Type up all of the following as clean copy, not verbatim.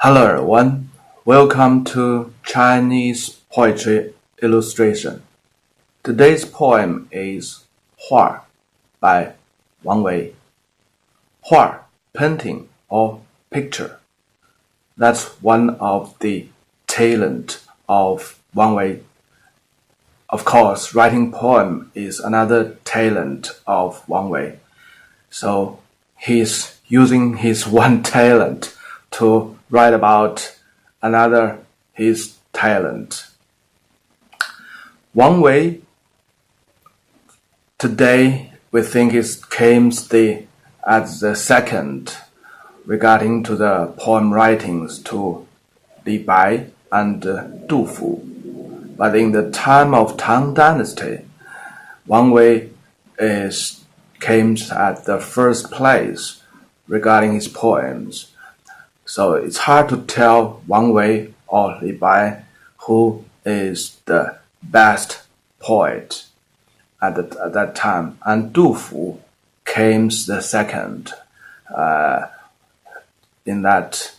Hello everyone, welcome to Chinese Poetry Illustration. Today's poem is Hua by Wang Wei. Hua, painting or picture. That's one of the talent of Wang Wei. Of course, writing poem is another talent of Wang Wei. So he's using his one talent to write about another his talent. Wang Wei, today we think it came as the second regarding to the poem writings to Li Bai and Du Fu. But in the time of Tang dynasty, Wang Wei came at the first place regarding his poems. So it's hard to tell Wang Wei or Li Bai who is the best poet at that time. And Du Fu came the second in that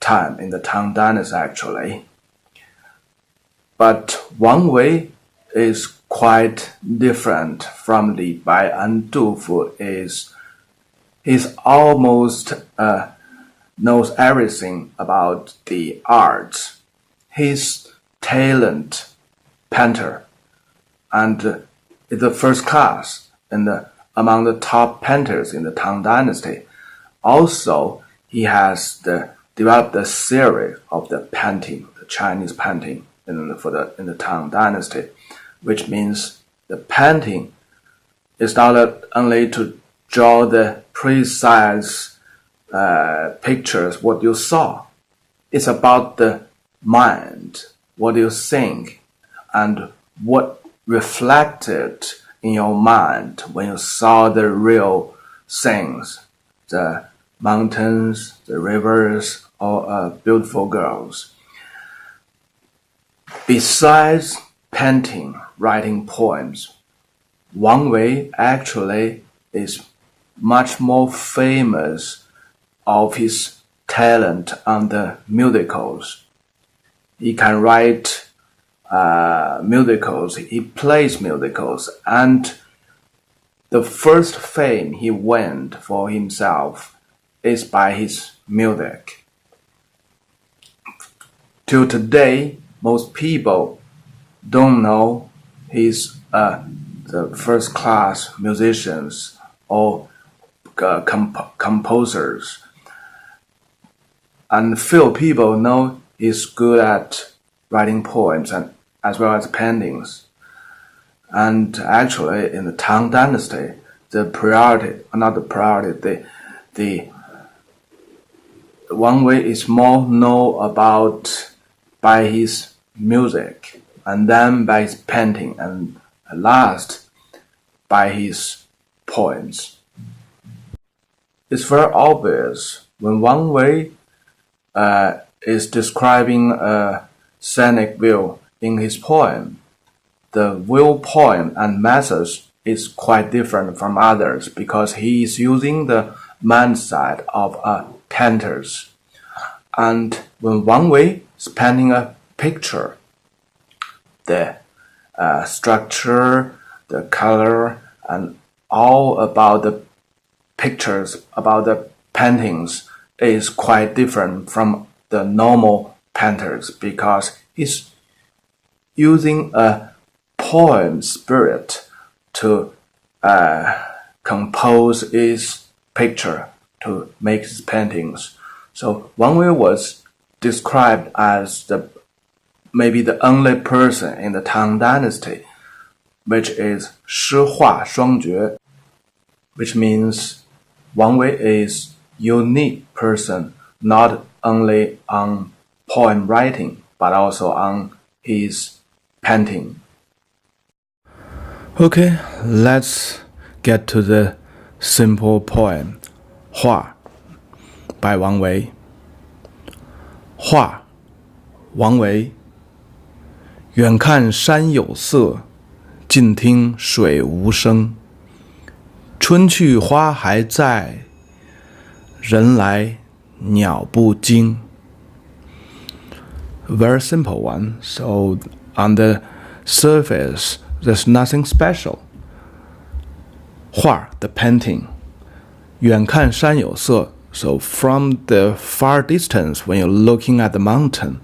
time, in the Tang dynasty actually. But Wang Wei is quite different from Li Bai, and Du Fu he's almost knows everything about the arts. He's talent painter and is the first class among the top painters in the Tang dynasty. Also, he has developed the theory of the painting, the Chinese painting in the Tang dynasty, which means the painting is not only to draw the precise pictures what you saw. It's about the mind, what you think, and what reflected in your mind when you saw the real things, the mountains, the rivers, or beautiful girls. Besides painting, writing poems, Wang Wei actually is much more famous of his talent on the musicals. He can write musicals, he plays musicals, and the first fame he won for himself is by his music. Till today, most people don't know he's the first class musicians or composers. And few people know he's good at writing poems and as well as paintings. And actually, in the Tang dynasty, the Wang Wei is more known about by his music, and then by his painting, and last by his poems. It's very obvious when Wang Wei is describing a scenic view in his poem, the viewpoint and methods is quite different from others because he is using the mindset of painters. And when Wang Wei is painting a picture, the structure, the color, and all about the pictures, about the paintings is quite different from the normal painters because he's using a poem spirit to compose his picture, to make his paintings. So Wang Wei was described as maybe the only person in the Tang dynasty, which is 诗画双绝, which means Wang Wei is unique person, not only on poem writing, but also on his painting. Okay, let's get to the simple poem, Hua by Wang Wei. Hua, Wang Wei. 远看山有色，近听水无声。春去花还在，人来鸟不惊。very simple one. So on the surface, there's nothing special. 画 the painting. 远看山有色. So from the far distance, when you're looking at the mountain,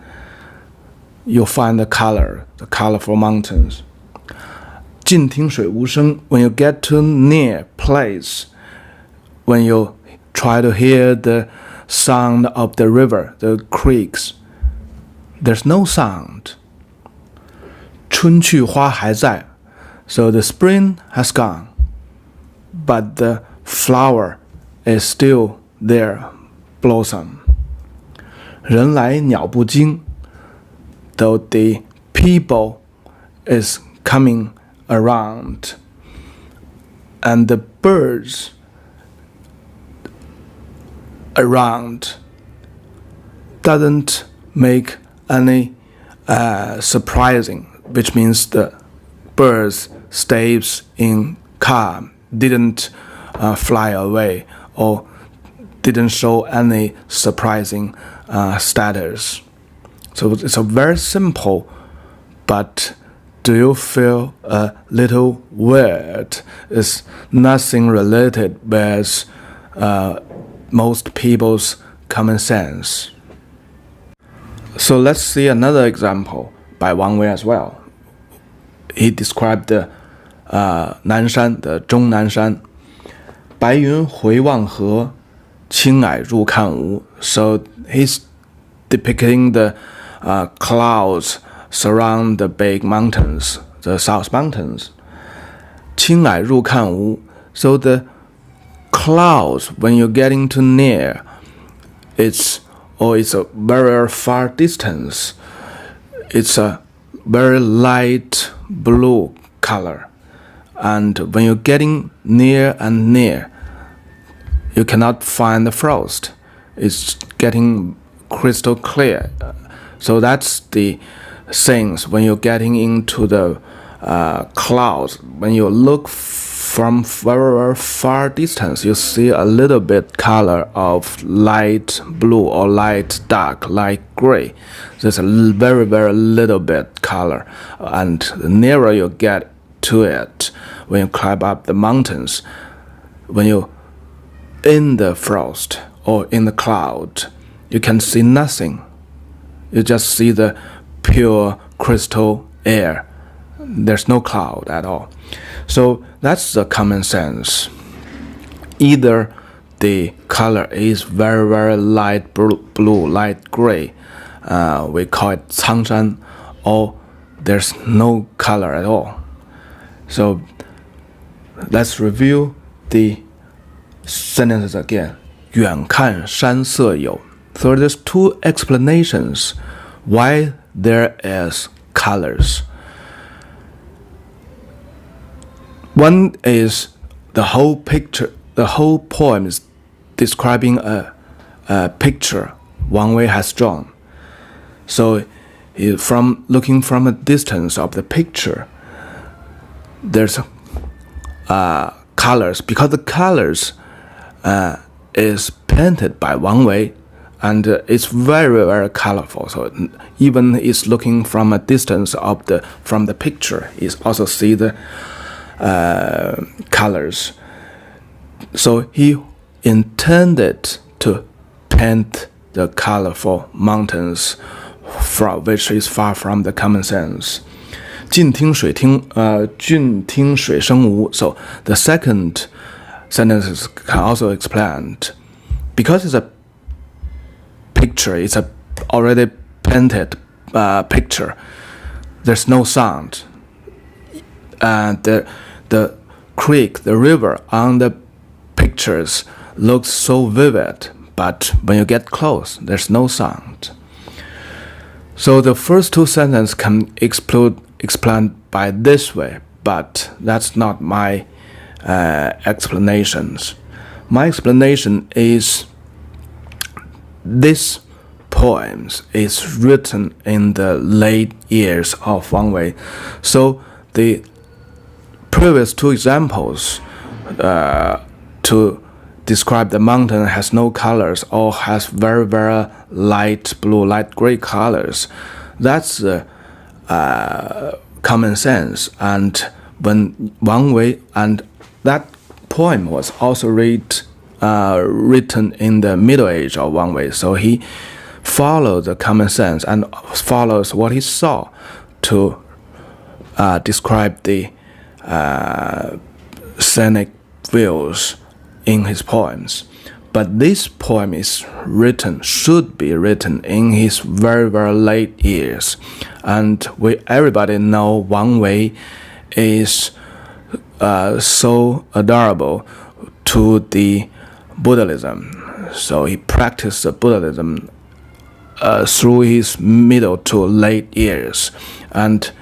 you'll find the colorful mountains. 近听水无声. When you get to near place, when you try to hear the sound of the river, the creeks, there's no sound. 春去花还在. So the spring has gone, but the flower is still there, blossom. 人来鸟不惊. Though the people is coming around, and the birds around doesn't make any surprising, which means the birds stays in calm, didn't fly away or didn't show any surprising status. So it's a very simple, but do you feel a little weird? It's nothing related with most people's common sense. So let's see another example by Wang Wei as well. He described the 南山 the 终南山. 白云回望河，青霭入看无. So he's depicting the clouds surround the big mountains, the South Mountains. 青霭入看无. So the clouds, when you're getting too near, it's a very far distance. It's a very light blue color. And when you're getting near and near, you cannot find the frost. It's getting crystal clear. So that's the things when you're getting into the clouds. When you look from very far distance, you see a little bit color of light blue or light dark, light gray. There's a very little bit color, and the nearer you get to it, when you climb up the mountains, when you're in the frost or in the cloud, you can see nothing. You just see the pure crystal air. There's no cloud at all. So that's the common sense. Either the color is very light blue, light gray, we call it 苍山, or there's no color at all. So let's review the sentences again. 远看山色有. So there's two explanations why there is colors. One is the whole picture, the whole poem is describing a picture Wang Wei has drawn. So from looking from a distance of the picture, there's colors, because the colors is painted by Wang Wei, and it's very colorful. So even it's looking from a distance of from the picture, is also see the colors. So he intended to paint the colorful mountains, which is far from the common sense. 近听水声无. So the second sentence can also explain, because it's a picture, it's a already painted picture, there's no sound. And the creek, the river on the pictures looks so vivid, but when you get close, there's no sound. So the first two sentences can explained by this way, but that's not my explanations. My explanation is this poem is written in the late years of Wang Wei. So the previous two examples to describe the mountain has no colors or has very, very light blue, light gray colors. That's common sense. And when Wang Wei, and that poem was also written in the Middle Age of Wang Wei, so he followed the common sense and follows what he saw to describe the scenic views in his poems. But this poem should be written in his very, very late years. And everybody know Wang Wei is so adorable to the Buddhism. So he practiced the Buddhism through his middle to late years. And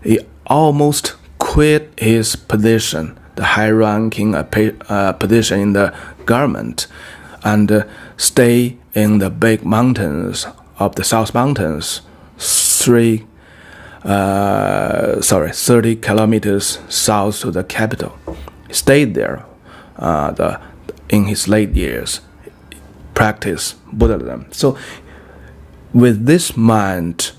he almost quit his position, the high-ranking position in the government, and stay in the big mountains of the South Mountains, 30 kilometers south to the capital. He stayed there in his late years, practiced Buddhism. So with this mind,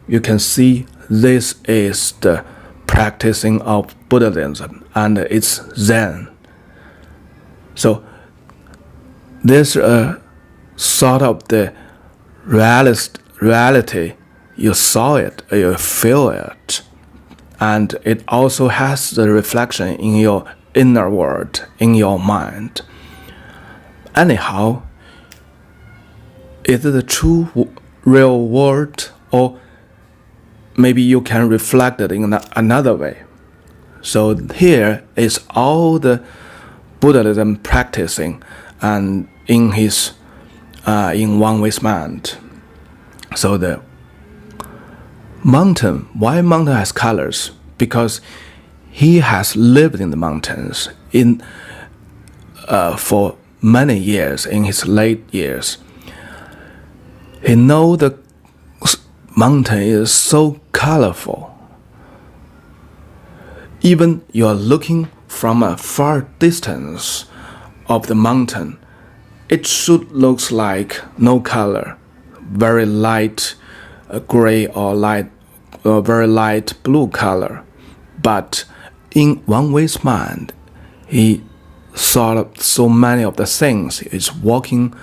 you can see this is the practicing of Buddhism, and it's Zen. So there's a sort of the reality. You saw it, you feel it, and it also has the reflection in your inner world, in your mind. Anyhow, is it a true real world, or maybe you can reflect it in another way? So here is all the Buddhism practicing and in his in Wang Wei's mind. So the mountain, why mountain has colors? Because he has lived in the mountains for many years, in his late years. He knows the mountain is so colorful. Even you are looking from a far distance of the mountain, it should look like no color, very light gray or very light blue color. But in Wang Wei's mind, he saw so many of the things. He's walking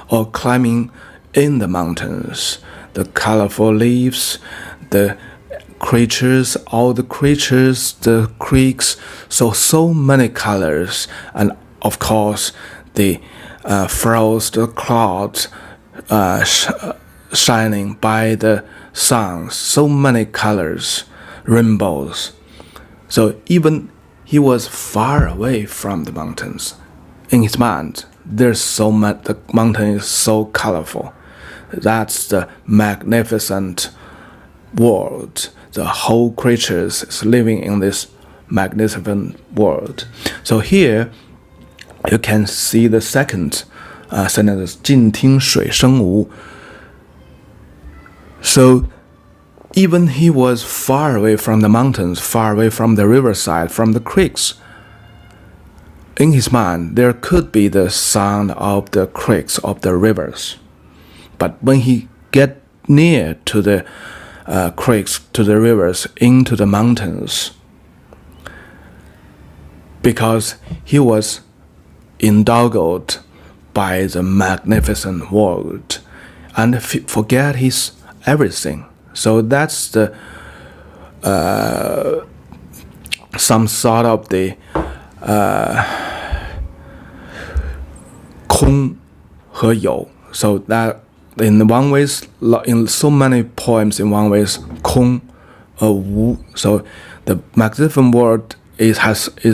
or climbing in the mountains, the colorful leaves, the creatures, all the creatures, the creeks, so many colors, and of course the flowers, the clouds shining by the sun, so many colors, rainbows. So even he was far away from the mountains, in his mind, there's so much, the mountain is so colorful. That's the magnificent world. The whole creatures is living in this magnificent world. So here you can see the second sentence, 近听水声无. So even he was far away from the mountains, far away from the riverside, from the creeks. In his mind, there could be the sound of the creeks, of the rivers. But when he get near to the creeks, to the rivers, into the mountains, because he was indulged by the magnificent world and forget his everything. So that's the some sort of the 空和有. So that in Wang Wei's, in so many poems in Wang Wei's 空 无. So the magnificent world is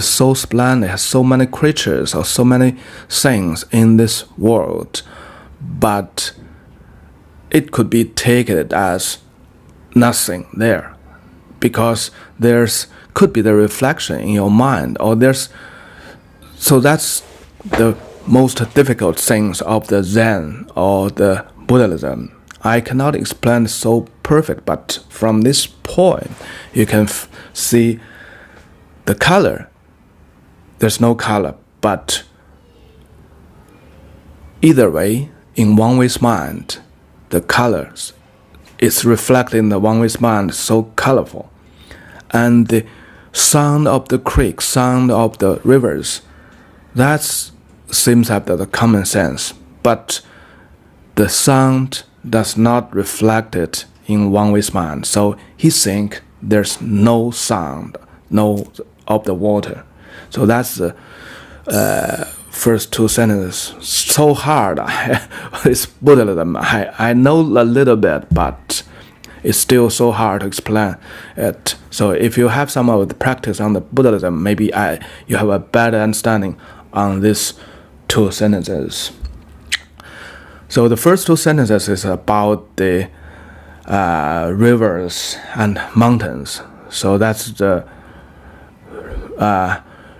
so splendid, has so many creatures or so many things in this world, but it could be taken as nothing there, because could be the reflection in your mind, or so that's the most difficult things of the Zen or the Buddhism. I cannot explain so perfect, but from this poem you can see the color. There's no color, but either way, in Wang Wei's mind, the colors, it's reflected in the Wang Wei's mind so colorful. And the sound of the creek, sound of the rivers, that seems like the common sense. But the sound does not reflect it in Wang Wei's mind. So he think there's no sound, no of the water. So that's the first two sentences. So hard. It's Buddhism. I know a little bit, but it's still so hard to explain it. So if you have some of the practice on the Buddhism, maybe you have a better understanding on these two sentences. So the first two sentences is about the rivers and mountains. So that's the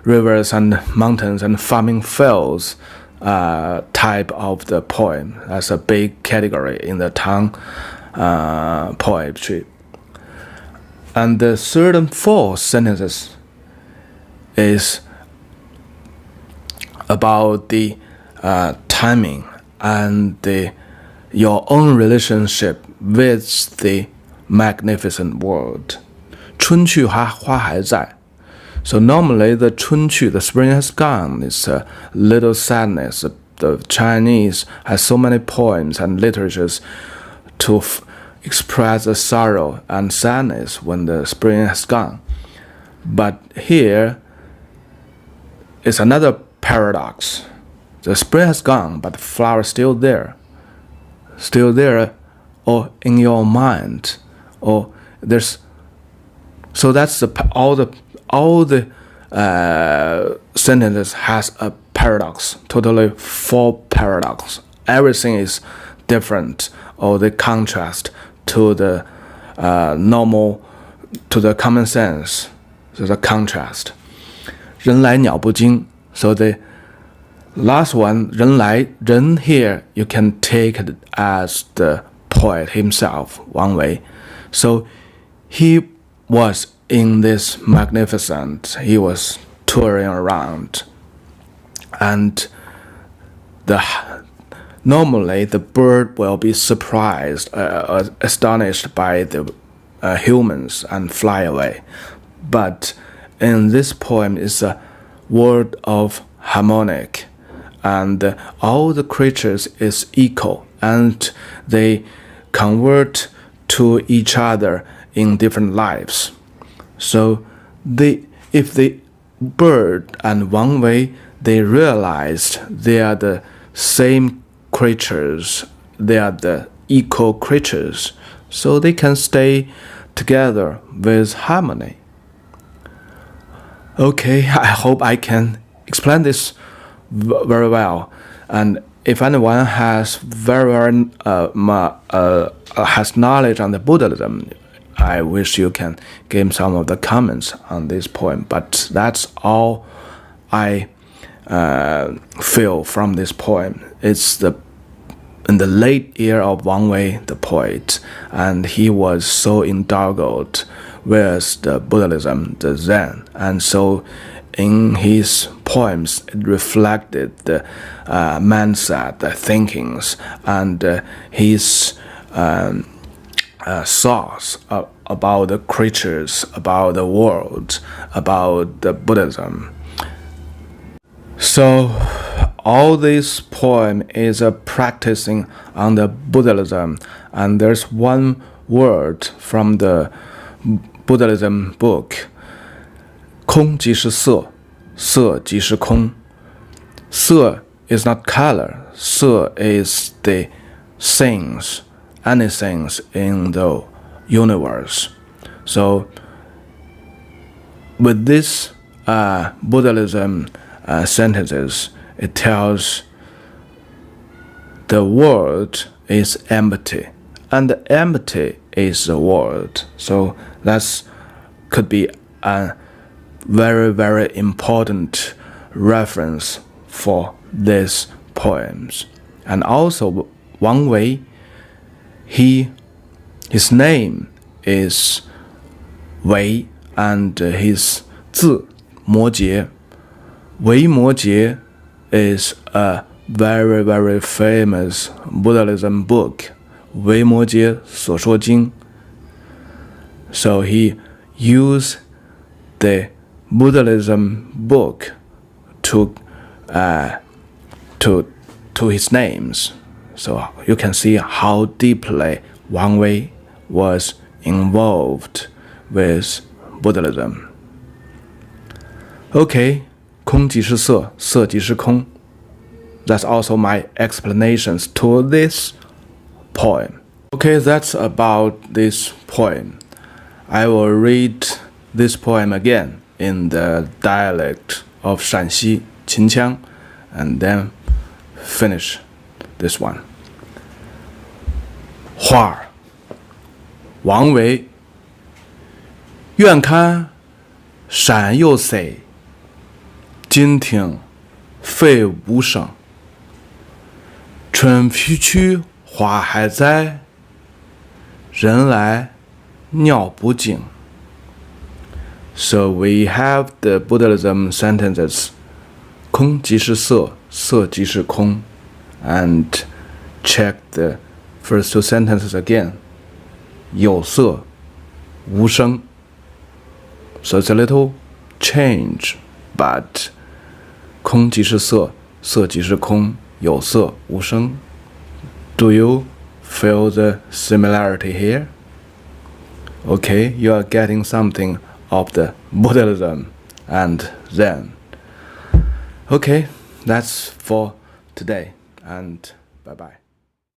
rivers and mountains and farming fields type of the poem. That's a big category in the Tang poetry. And the third and fourth sentences is about the timing and your own relationship with the magnificent world. 春去花还在. So normally the 春去, the spring has gone, is a little sadness. The Chinese has so many poems and literatures to express the sorrow and sadness when the spring has gone. But here is another paradox. The spring has gone, but the flower is still there, or in your mind, or there's. So that's all the sentences has a paradox, totally four paradox. Everything is different, or the contrast to the normal, to the common sense. So the contrast. 人来鸟不惊. So the last one, 人来, 人 here, you can take it as the poet himself, Wang Wei. So he was in this magnificent, he was touring around. And normally the bird will be surprised, astonished by the humans and fly away. But in this poem is a word of harmonic, and all the creatures is equal, and they convert to each other in different lives. So if the bird and Wang Wei, they realized they are the same creatures, they are the equal creatures, so they can stay together with harmony. Okay, I hope I can explain this very well. And if anyone has has knowledge on the Buddhism, I wish you can give some of the comments on this poem. But that's all I feel from this poem. It's in the late year of Wang Wei, the poet, and he was so indulged with the Buddhism, the Zen, and so in his poems it reflected the mindset, the thinkings, and his thoughts about the creatures, about the world, about the Buddhism. So all this poem is a practicing on the Buddhism, and there's one word from the Buddhism book, 空即是色，色即是空. 色 is not color, 色 is the things, anything in the universe. So with this Buddhism sentences, it tells the world is empty, and empty is the world. So that could be a very, very important reference for these poems. And also Wang Wei, his name is Wei, and his 字摩羯. Wei 摩羯 is a very, very famous Buddhism book, 维摩诘所说经. So he used the Buddhism book to his names. So you can see how deeply Wang Wei was involved with Buddhism. Okay, 空即是色，色即是空. That's also my explanations to this poem. Okay, that's about this poem. I will read this poem again in the dialect of Shanxi, Qinqiang, and then finish this one. 花儿，王维。远看山有色，近听水无声。春去花还在，人来鸟不惊。So we have the Buddhism sentences 空即是色，色即是空 and check the first two sentences again. 有色无声 So it's a little change, but 空即是色，色即是空，有色无声 Do you feel the similarity here? Okay, you are getting something of the Buddhism and Zen. Okay, that's for today, and bye-bye.